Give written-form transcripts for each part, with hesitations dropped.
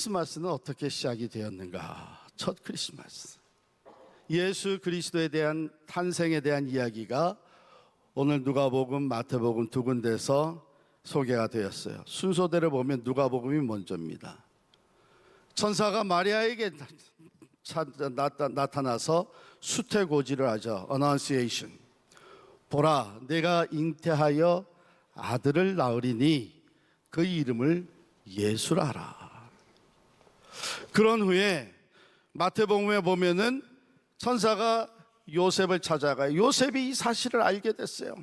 크리스마스는 어떻게 시작이 되었는가? 첫 크리스마스, 예수 그리스도에 대한 탄생에 대한 이야기가 오늘 누가복음, 마태복음 두 군데서 소개가 되었어요. 순서대로 보면 누가복음이 먼저입니다. 천사가 마리아에게 나타나서 수태고지를 하죠. Annunciation. 보라, 내가 잉태하여 아들을 낳으리니 그 이름을 예수라 하라. 그런 후에 마태복음에 보면은 천사가 요셉을 찾아가요. 요셉이 이 사실을 알게 됐어요.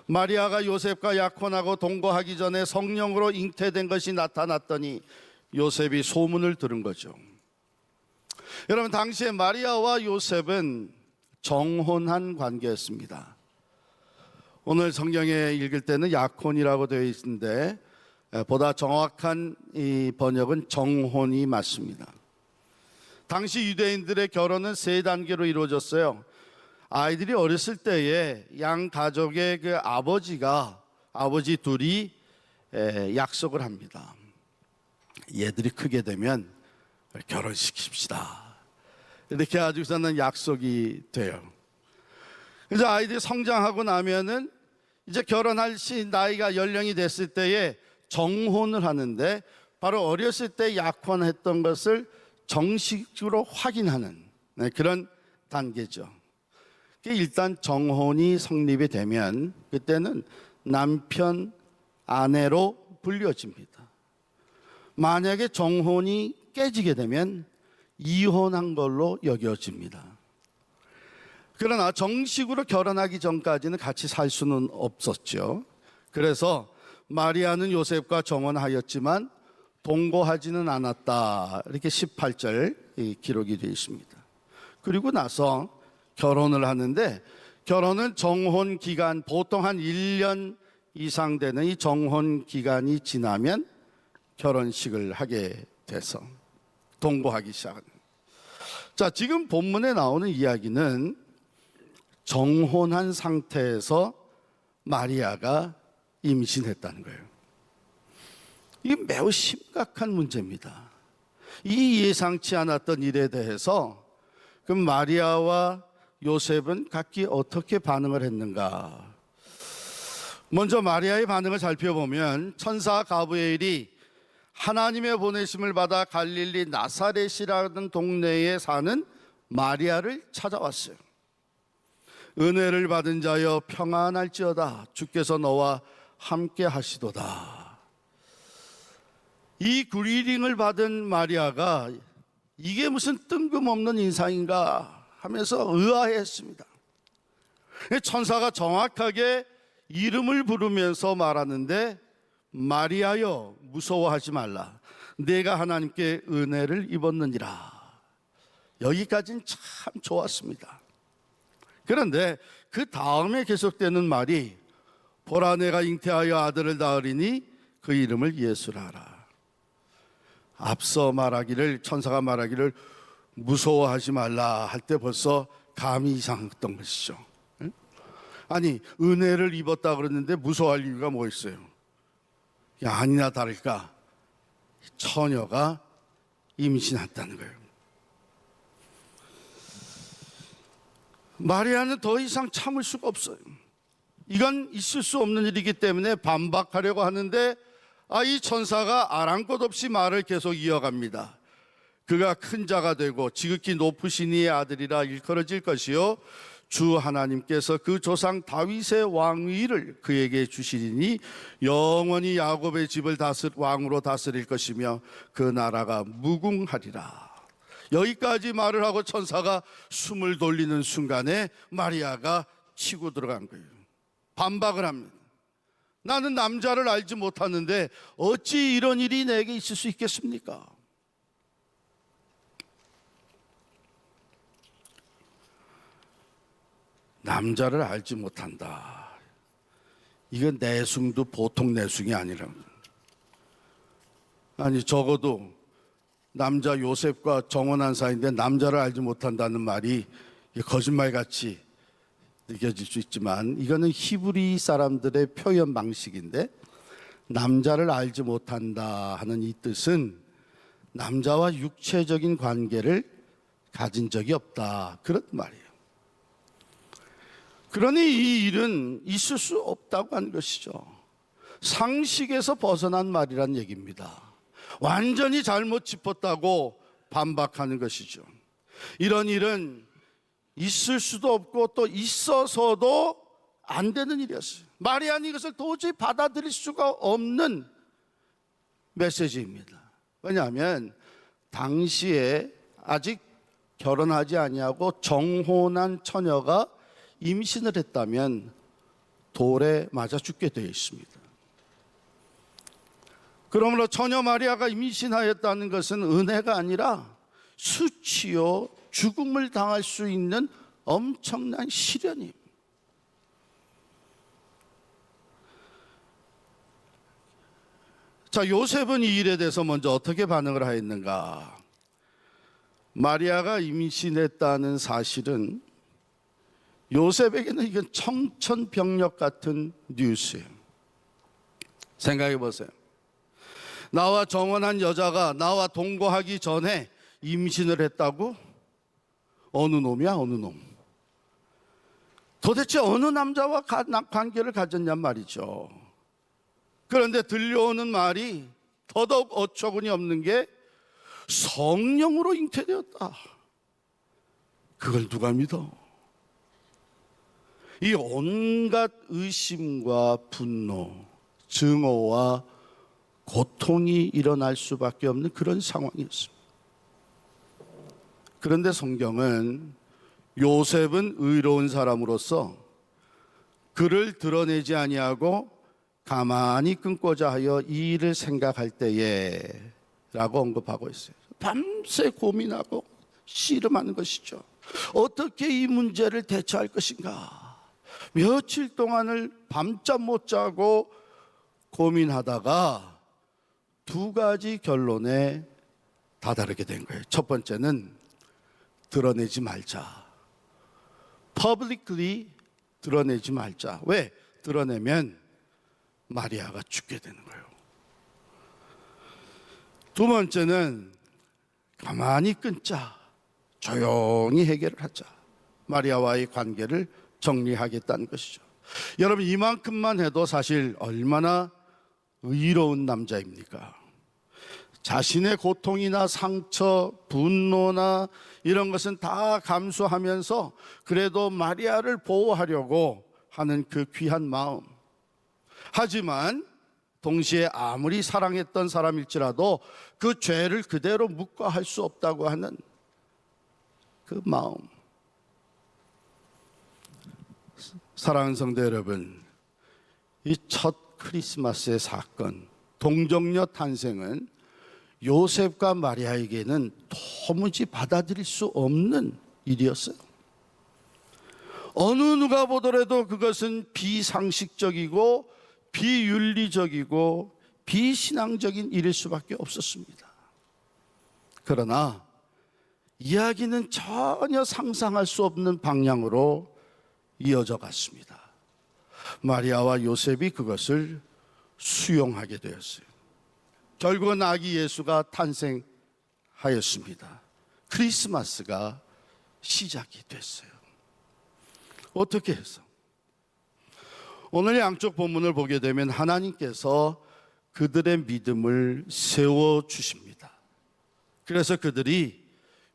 마리아가 요셉과 약혼하고 동거하기 전에 성령으로 잉태된 것이 나타났더니 요셉이 소문을 들은 거죠. 여러분, 당시에 마리아와 요셉은 정혼한 관계였습니다. 오늘 성경에 읽을 때는 약혼이라고 되어 있는데 보다 정확한 이 번역은 정혼이 맞습니다. 당시 유대인들의 결혼은 세 단계로 이루어졌어요. 아이들이 어렸을 때에 양 가족의 그 아버지 둘이 약속을 합니다. 얘들이 크게 되면 결혼시킵시다. 이렇게 가지고서는 약속이 돼요. 이제 아이들이 성장하고 나면은 이제 결혼할 나이가 연령이 됐을 때에 정혼을 하는데, 바로 어렸을 때 약혼했던 것을 정식으로 확인하는 그런 단계죠. 일단 정혼이 성립이 되면 그때는 남편, 아내로 불려집니다. 만약에 정혼이 깨지게 되면 이혼한 걸로 여겨집니다. 그러나 정식으로 결혼하기 전까지는 같이 살 수는 없었죠. 그래서 마리아는 요셉과 정혼하였지만 동거하지는 않았다, 이렇게 18절 기록이 되어 있습니다. 그리고 나서 결혼을 하는데, 결혼은 정혼 기간, 보통 한 1년 이상 되는 이 정혼 기간이 지나면 결혼식을 하게 돼서 동거하기 시작합니다. 자, 지금 본문에 나오는 이야기는 정혼한 상태에서 마리아가 임신했다는 거예요. 이게 매우 심각한 문제입니다. 이 예상치 않았던 일에 대해서 그럼 마리아와 요셉은 각기 어떻게 반응을 했는가? 먼저 마리아의 반응을 살펴보면 천사 가브리엘이 하나님의 보내심을 받아 갈릴리 나사렛이라는 동네에 사는 마리아를 찾아왔어요. 은혜를 받은 자여 평안할지어다, 주께서 너와 함께 하시도다. 이 그리팅을 받은 마리아가 이게 무슨 뜬금없는 인상인가 하면서 의아해했습니다. 천사가 정확하게 이름을 부르면서 말하는데, 마리아여 무서워하지 말라, 내가 하나님께 은혜를 입었느니라. 여기까지는 참 좋았습니다. 그런데 그 다음에 계속되는 말이, 보라, 내가 잉태하여 아들을 낳으리니 그 이름을 예수라 하라. 앞서 천사가 말하기를 무서워하지 말라 할 때 벌써 감이 이상했던 것이죠. 아니, 은혜를 입었다 그러는데 무서워할 이유가 뭐 있어요? 아니나 다를까 처녀가 임신했다는 거예요. 마리아는 더 이상 참을 수가 없어요. 이건 있을 수 없는 일이기 때문에 반박하려고 하는데, 이 천사가 아랑곳 없이 말을 계속 이어갑니다. 그가 큰 자가 되고 지극히 높으신 이의 아들이라 일컬어질 것이요, 주 하나님께서 그 조상 다윗의 왕위를 그에게 주시리니 영원히 야곱의 집을 왕으로 다스릴 것이며 그 나라가 무궁하리라. 여기까지 말을 하고 천사가 숨을 돌리는 순간에 마리아가 치고 들어간 거예요. 반박을 합니다. 나는 남자를 알지 못하는데 어찌 이런 일이 내게 있을 수 있겠습니까? 남자를 알지 못한다. 이건 내숭도 보통 내숭이 아니라, 아니 적어도 남자 요셉과 정혼한 사이인데 남자를 알지 못한다는 말이 거짓말같이 느껴질 수 있지만, 이거는 히브리 사람들의 표현 방식인데, 남자를 알지 못한다 하는 이 뜻은 남자와 육체적인 관계를 가진 적이 없다. 그런 말이에요. 그러니 이 일은 있을 수 없다고 하는 것이죠. 상식에서 벗어난 말이란 얘기입니다. 완전히 잘못 짚었다고 반박하는 것이죠. 이런 일은 있을 수도 없고 또 있어서도 안 되는 일이었어요. 마리아는 이것을 도저히 받아들일 수가 없는 메시지입니다. 왜냐하면 당시에 아직 결혼하지 아니하고 정혼한 처녀가 임신을 했다면 돌에 맞아 죽게 되어 있습니다. 그러므로 처녀 마리아가 임신하였다는 것은 은혜가 아니라 수치요 죽음을 당할 수 있는 엄청난 시련입니다. 자, 요셉은 이 일에 대해서 먼저 어떻게 반응을 하였는가? 마리아가 임신했다는 사실은 요셉에게는 이건 청천벽력 같은 뉴스예요. 생각해 보세요. 나와 정혼한 여자가 나와 동거하기 전에 임신을 했다고? 어느 놈이야, 어느 놈? 도대체 어느 남자와 관계를 가졌냔 말이죠. 그런데 들려오는 말이 더더욱 어처구니 없는 게 성령으로 잉태되었다. 그걸 누가 믿어? 이 온갖 의심과 분노, 증오와 고통이 일어날 수밖에 없는 그런 상황이었습니다. 그런데 성경은 요셉은 의로운 사람으로서 그를 드러내지 아니하고 가만히 끊고자 하여 이 일을 생각할 때에 라고 언급하고 있어요. 밤새 고민하고 씨름하는 것이죠. 어떻게 이 문제를 대처할 것인가. 며칠 동안을 밤잠 못 자고 고민하다가 두 가지 결론에 다다르게 된 거예요. 첫 번째는 드러내지 말자. publicly 드러내지 말자. 왜? 드러내면 마리아가 죽게 되는 거예요. 두 번째는 가만히 끊자. 조용히 해결을 하자. 마리아와의 관계를 정리하겠다는 것이죠. 여러분, 이만큼만 해도 사실 얼마나 의로운 남자입니까? 자신의 고통이나 상처, 분노나 이런 것은 다 감수하면서 그래도 마리아를 보호하려고 하는 그 귀한 마음. 하지만 동시에 아무리 사랑했던 사람일지라도 그 죄를 그대로 묵과할 수 없다고 하는 그 마음. 사랑하는 성도 여러분, 이 첫 크리스마스의 사건, 동정녀 탄생은 요셉과 마리아에게는 도무지 받아들일 수 없는 일이었어요. 어느 누가 보더라도 그것은 비상식적이고 비윤리적이고 비신앙적인 일일 수밖에 없었습니다. 그러나 이야기는 전혀 상상할 수 없는 방향으로 이어져 갔습니다. 마리아와 요셉이 그것을 수용하게 되었어요. 결국은 아기 예수가 탄생하였습니다. 크리스마스가 시작이 됐어요. 어떻게 해서? 오늘 양쪽 본문을 보게 되면 하나님께서 그들의 믿음을 세워주십니다. 그래서 그들이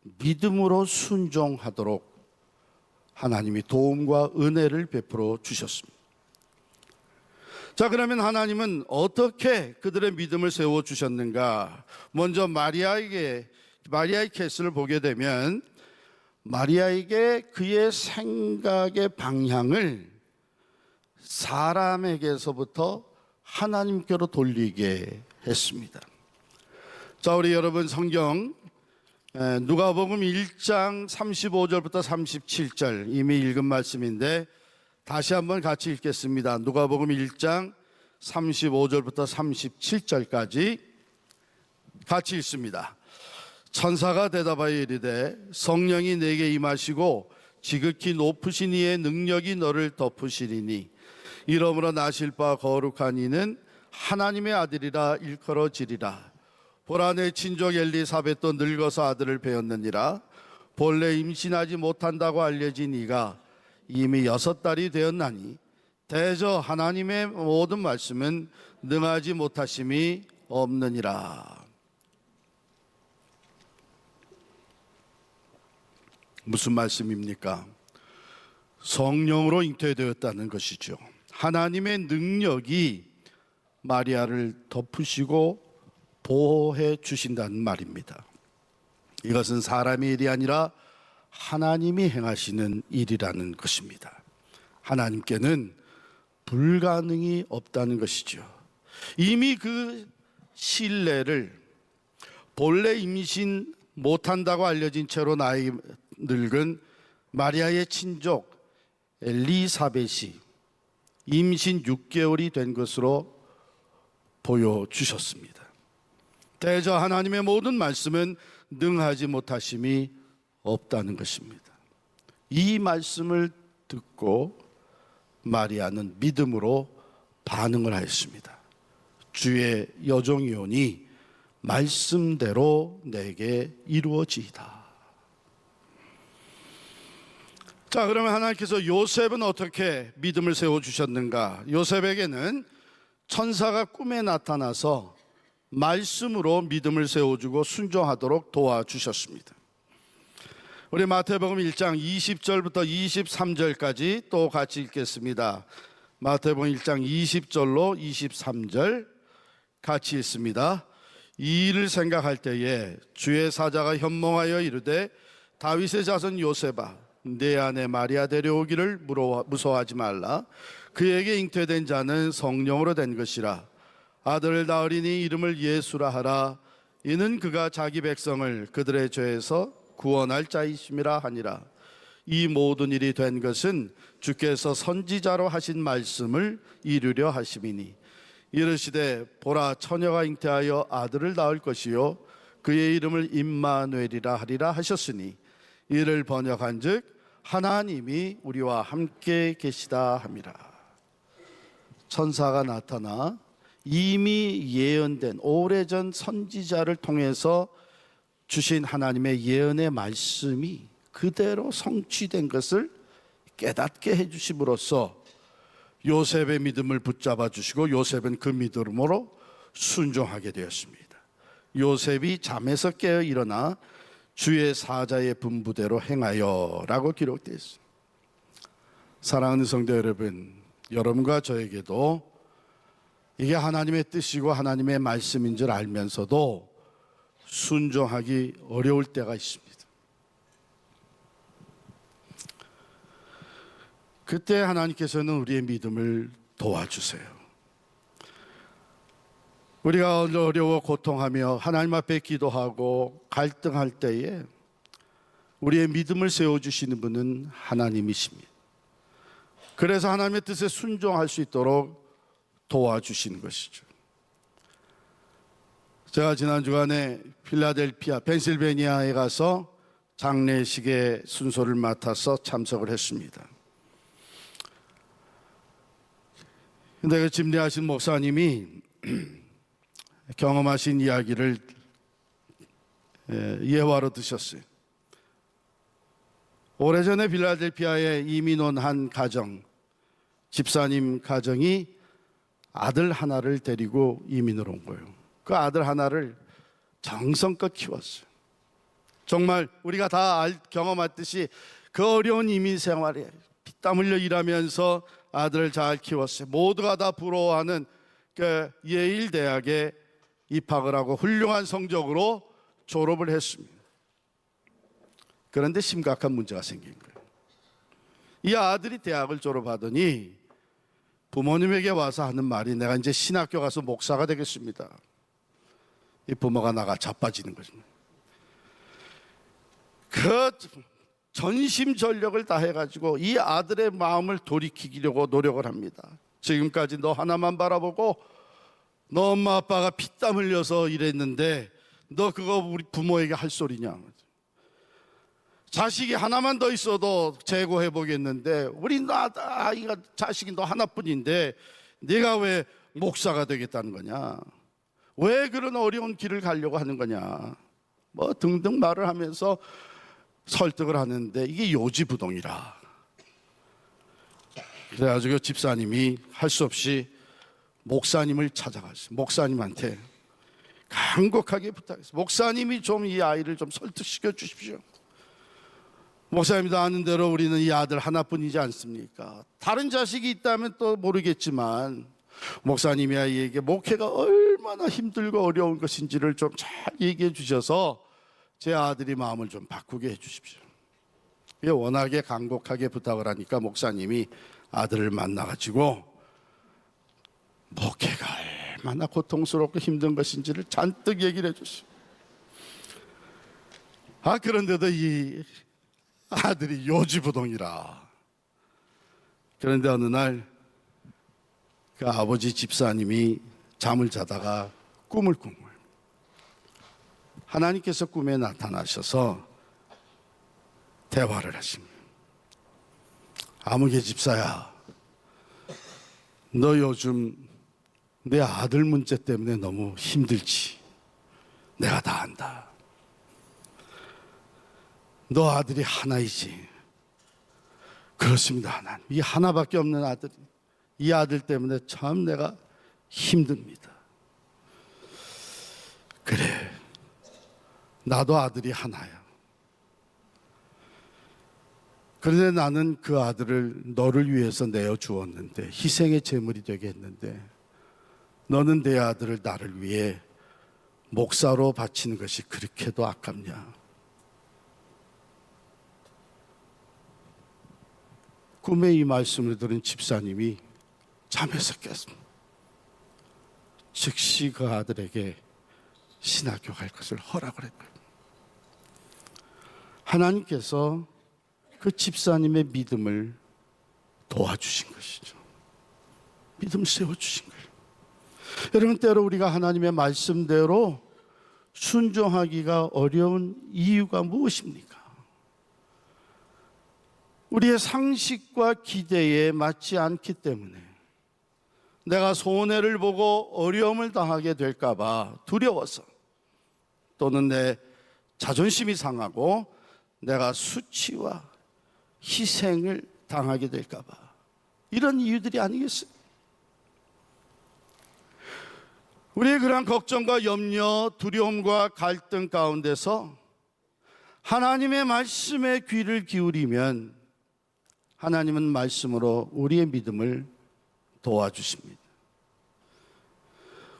믿음으로 순종하도록 하나님이 도움과 은혜를 베풀어 주셨습니다. 자, 그러면 하나님은 어떻게 그들의 믿음을 세워주셨는가? 먼저 마리아의 케이스를 보게 되면 마리아에게 그의 생각의 방향을 사람에게서부터 하나님께로 돌리게 했습니다. 자, 우리 여러분 성경 누가복음 1장 35절부터 37절 이미 읽은 말씀인데 다시 한번 같이 읽겠습니다. 누가복음 1장 35절부터 37절까지 같이 읽습니다. 천사가 대답하여 이르되 성령이 내게 임하시고 지극히 높으신 이의 능력이 너를 덮으시리니 이러므로 나실 바 거룩한 이는 하나님의 아들이라 일컬어지리라. 보라 내 친족 엘리사벳도 늙어서 아들을 배었느니라. 본래 임신하지 못한다고 알려진 이가 이미 6달이 되었나니 대저 하나님의 모든 말씀은 능하지 못하심이 없느니라. 무슨 말씀입니까? 성령으로 잉태되었다는 것이죠. 하나님의 능력이 마리아를 덮으시고 보호해 주신다는 말입니다. 이것은 사람의 일이 아니라 하나님이 행하시는 일이라는 것입니다. 하나님께는 불가능이 없다는 것이죠. 이미 그 신뢰를 본래 임신 못한다고 알려진 채로 나이 늙은 마리아의 친족 엘리사벳이 임신 6개월이 된 것으로 보여주셨습니다. 대저 하나님의 모든 말씀은 능하지 못하심이 없다는 것입니다. 이 말씀을 듣고 마리아는 믿음으로 반응을 하였습니다. 주의 여종이오니 말씀대로 내게 이루어지이다. 자, 그러면 하나님께서 요셉은 어떻게 믿음을 세워주셨는가? 요셉에게는 천사가 꿈에 나타나서 말씀으로 믿음을 세워주고 순종하도록 도와주셨습니다. 우리 마태복음 1장 20절부터 23절까지 또 같이 읽겠습니다. 마태복음 1장 20절로 23절 같이 읽습니다. 이 일을 생각할 때에 주의 사자가 현몽하여 이르되 다윗의 자손 요셉아 내 아내 마리아 데려오기를 무서워하지 말라. 그에게 잉태된 자는 성령으로 된 것이라. 아들을 낳으리니 이름을 예수라 하라. 이는 그가 자기 백성을 그들의 죄에서 구원할 자이심이라 하니라. 이 모든 일이 된 것은 주께서 선지자로 하신 말씀을 이루려 하심이니 이르시되 보라 처녀가 잉태하여 아들을 낳을 것이요 그의 이름을 임마누엘이라 하리라 하셨으니 이를 번역한즉 하나님이 우리와 함께 계시다 함이라. 천사가 나타나 이미 예언된 오래전 선지자를 통해서 주신 하나님의 예언의 말씀이 그대로 성취된 것을 깨닫게 해주심으로써 요셉의 믿음을 붙잡아 주시고 요셉은 그 믿음으로 순종하게 되었습니다. 요셉이 잠에서 깨어 일어나 주의 사자의 분부대로 행하여 라고 기록되어 있습니다. 사랑하는 성도 여러분, 여러분과 저에게도 이게 하나님의 뜻이고 하나님의 말씀인 줄 알면서도 순종하기 어려울 때가 있습니다. 그때 하나님께서는 우리의 믿음을 도와주세요. 우리가 어려워 고통하며 하나님 앞에 기도하고 갈등할 때에 우리의 믿음을 세워주시는 분은 하나님이십니다. 그래서 하나님의 뜻에 순종할 수 있도록 도와주시는 것이죠. 제가 지난 주간에 필라델피아, 펜실베니아에 가서 장례식의 순서를 맡아서 참석을 했습니다. 근데 그 집례하신 목사님이 경험하신 이야기를 예화로 드셨어요. 오래전에 필라델피아에 이민 온 한 가정, 집사님 가정이 아들 하나를 데리고 이민을 온 거예요. 그 아들 하나를 정성껏 키웠어요. 정말 우리가 다 경험했듯이 그 어려운 이민 생활에 피땀 흘려 일하면서 아들을 잘 키웠어요. 모두가 다 부러워하는 그 예일 대학에 입학을 하고 훌륭한 성적으로 졸업을 했습니다. 그런데 심각한 문제가 생긴 거예요. 이 아들이 대학을 졸업하더니 부모님에게 와서 하는 말이 내가 이제 신학교 가서 목사가 되겠습니다. 이 부모가 나가 자빠지는 거죠. 그 전심전력을 다 해가지고 이 아들의 마음을 돌이키려고 노력을 합니다. 지금까지 너 하나만 바라보고 너 엄마 아빠가 피땀 흘려서 일했는데 너 그거 우리 부모에게 할 소리냐. 자식이 하나만 더 있어도 재고해 보겠는데 우리 아이가 자식이 너 하나뿐인데 네가 왜 목사가 되겠다는 거냐. 왜 그런 어려운 길을 가려고 하는 거냐, 뭐 등등 말을 하면서 설득을 하는데 이게 요지부동이라. 그래가지고 집사님이 할 수 없이 목사님을 찾아갔어요. 목사님한테 간곡하게 부탁했어요. 목사님이 좀 이 아이를 좀 설득시켜 주십시오. 목사님도 아는 대로 우리는 이 아들 하나뿐이지 않습니까? 다른 자식이 있다면 또 모르겠지만 목사님이 아이에게 목회가 얼마나 힘들고 어려운 것인지를 좀 잘 얘기해 주셔서 제 아들이 마음을 좀 바꾸게 해 주십시오. 워낙에 간곡하게 부탁을 하니까 목사님이 아들을 만나가지고 목회가 얼마나 고통스럽고 힘든 것인지를 잔뜩 얘기를 해줬어요. 그런데도 이 아들이 요지부동이라. 그런데 어느 날 그 아버지 집사님이 잠을 자다가 꿈을 꾼 거예요. 하나님께서 꿈에 나타나셔서 대화를 하십니다. 아무개 집사야, 너 요즘 내 아들 문제 때문에 너무 힘들지? 내가 다 안다. 너 아들이 하나이지? 그렇습니다, 하나님. 이 하나밖에 없는 아들이, 이 아들 때문에 참 내가 힘듭니다. 그래, 나도 아들이 하나야. 그런데 나는 그 아들을 너를 위해서 내어 주었는데, 희생의 제물이 되게 했는데, 너는 내 아들을 나를 위해 목사로 바치는 것이 그렇게도 아깝냐? 꿈에 이 말씀을 들은 집사님이 잠에서 깼습니다. 즉시 그 아들에게 신학교 갈 것을 허락을 했고요. 하나님께서 그 집사님의 믿음을 도와주신 것이죠. 믿음을 세워주신 거예요. 여러분, 때로 우리가 하나님의 말씀대로 순종하기가 어려운 이유가 무엇입니까? 우리의 상식과 기대에 맞지 않기 때문에, 내가 손해를 보고 어려움을 당하게 될까 봐 두려워서, 또는 내 자존심이 상하고 내가 수치와 희생을 당하게 될까 봐, 이런 이유들이 아니겠어요? 우리의 그러한 걱정과 염려, 두려움과 갈등 가운데서 하나님의 말씀에 귀를 기울이면 하나님은 말씀으로 우리의 믿음을 도와주십니다.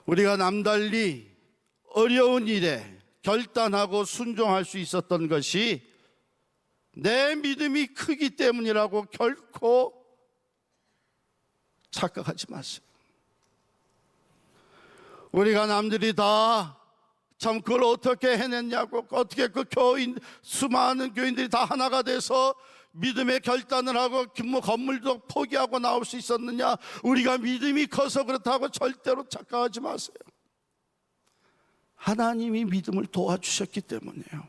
우리가 남달리 어려운 일에 결단하고 순종할 수 있었던 것이 내 믿음이 크기 때문이라고 결코 착각하지 마세요. 우리가 남들이 다 참 그걸 어떻게 해냈냐고, 어떻게 그 수많은 교인들이 다 하나가 돼서 믿음의 결단을 하고 건물도 포기하고 나올 수 있었느냐, 우리가 믿음이 커서 그렇다고 절대로 착각하지 마세요. 하나님이 믿음을 도와주셨기 때문이에요.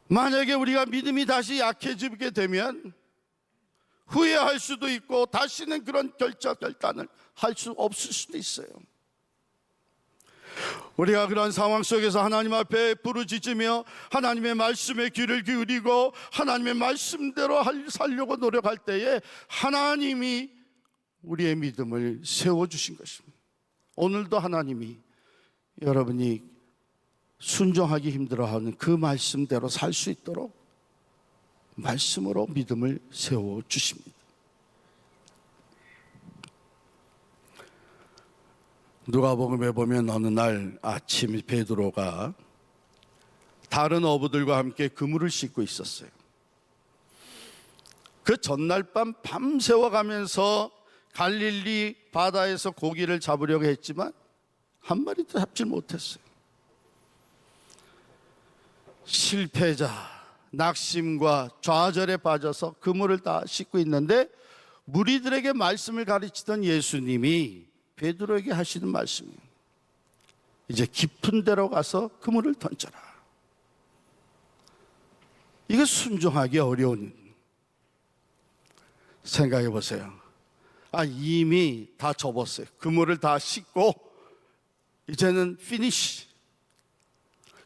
만약에 우리가 믿음이 다시 약해지게 되면 후회할 수도 있고 다시는 그런 결단을 할 수 없을 수도 있어요. 우리가 그런 상황 속에서 하나님 앞에 부르짖으며 하나님의 말씀에 귀를 기울이고 하나님의 말씀대로 살려고 노력할 때에 하나님이 우리의 믿음을 세워주신 것입니다. 오늘도 하나님이 여러분이 순종하기 힘들어하는 그 말씀대로 살 수 있도록 말씀으로 믿음을 세워주십니다. 누가복음에 보면 어느 날 아침 베드로가 다른 어부들과 함께 그물을 싣고 있었어요. 그 전날 밤 새워가면서 갈릴리 바다에서 고기를 잡으려고 했지만 한 마리도 잡질 못했어요. 실패자, 낙심과 좌절에 빠져서 그물을 다 싣고 있는데, 무리들에게 말씀을 가르치던 예수님이 베드로에게 하시는 말씀이에요. 이제 깊은 데로 가서 그물을 던져라. 이거 순종하기 어려운, 생각해 보세요. 이미 다 접었어요. 그물을 다 씻고 이제는 피니시.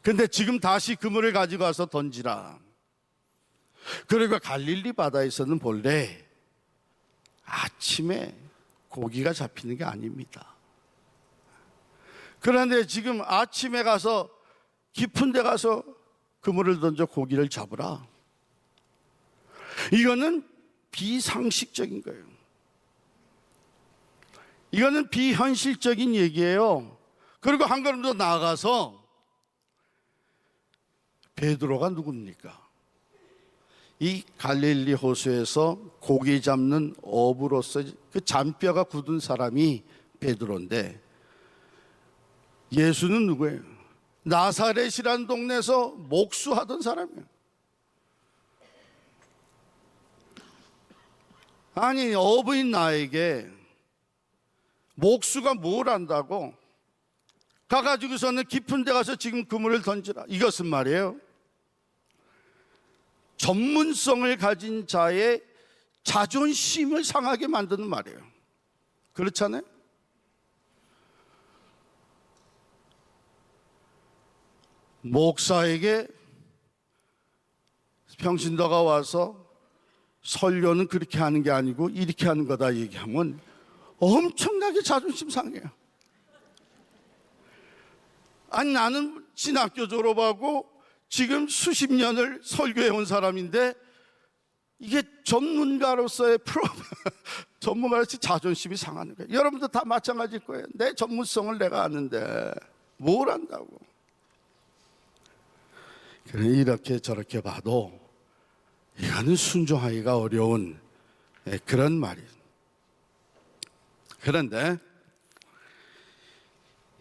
근데 지금 다시 그물을 가지고 와서 던지라. 그리고 갈릴리 바다에서는 본래 아침에 고기가 잡히는 게 아닙니다. 그런데 지금 아침에 가서 깊은 데 가서 그물을 던져 고기를 잡으라. 이거는 비상식적인 거예요. 이거는 비현실적인 얘기예요. 그리고 한 걸음 더 나아가서 베드로가 누굽니까? 이 갈릴리 호수에서 고기 잡는 어부로서 그 잔뼈가 굳은 사람이 베드로인데, 예수는 누구예요? 나사렛이라는 동네에서 목수하던 사람이에요. 아니, 어부인 나에게 목수가 뭘 안다고 가가지고서는 깊은 데 가서 지금 그물을 던지라. 이것은 말이에요, 전문성을 가진 자의 자존심을 상하게 만드는 말이에요. 그렇잖아요? 목사에게 평신도가 와서 설교는 그렇게 하는 게 아니고 이렇게 하는 거다 얘기하면 엄청나게 자존심 상해요. 아니, 나는 신학교 졸업하고 지금 수십 년을 설교해 온 사람인데 이게 전문가로서의 전문가로서 자존심이 상하는 거예요. 여러분도 다 마찬가지일 거예요. 내 전문성을 내가 아는데 뭘 안다고. 이렇게 저렇게 봐도 이거는 순종하기가 어려운 그런 말이에요. 그런데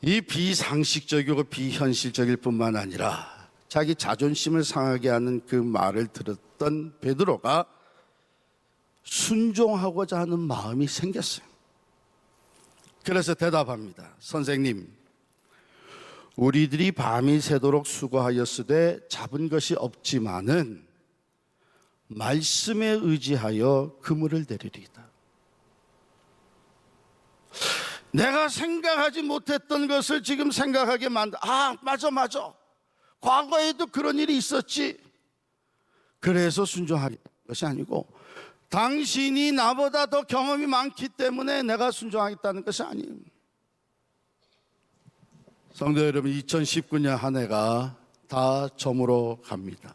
이 비상식적이고 비현실적일 뿐만 아니라 자기 자존심을 상하게 하는 그 말을 들었던 베드로가 순종하고자 하는 마음이 생겼어요. 그래서 대답합니다. 선생님, 우리들이 밤이 새도록 수고하였으되 잡은 것이 없지만은 말씀에 의지하여 그물을 내리리이다. 내가 생각하지 못했던 것을 지금 생각하게 만든, 맞아. 과거에도 그런 일이 있었지. 그래서 순종하는 것이 아니고, 당신이 나보다 더 경험이 많기 때문에 내가 순종하겠다는 것이 아니에요. 성도 여러분, 2019년 한 해가 다 저물어 갑니다.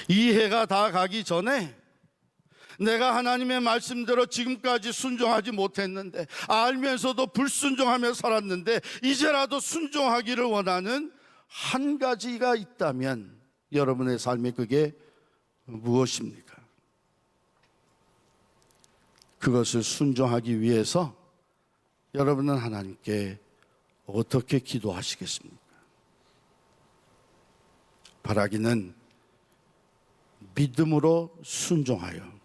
이 해가 다 가기 전에 내가 하나님의 말씀대로 지금까지 순종하지 못했는데, 알면서도 불순종하며 살았는데 이제라도 순종하기를 원하는 한 가지가 있다면 여러분의 삶에 그게 무엇입니까? 그것을 순종하기 위해서 여러분은 하나님께 어떻게 기도하시겠습니까? 바라기는 믿음으로 순종하여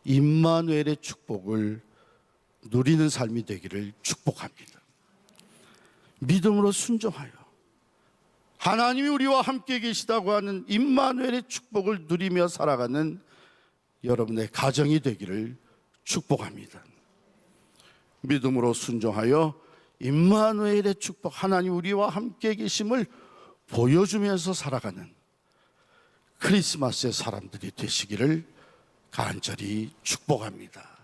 임마누엘의 축복을 누리는 삶이 되기를 축복합니다. 믿음으로 순종하여 하나님이 우리와 함께 계시다고 하는 임마누엘의 축복을 누리며 살아가는 여러분의 가정이 되기를 축복합니다. 믿음으로 순종하여 임마누엘의 축복, 하나님 우리와 함께 계심을 보여주면서 살아가는 크리스마스의 사람들이 되시기를 간절히 축복합니다.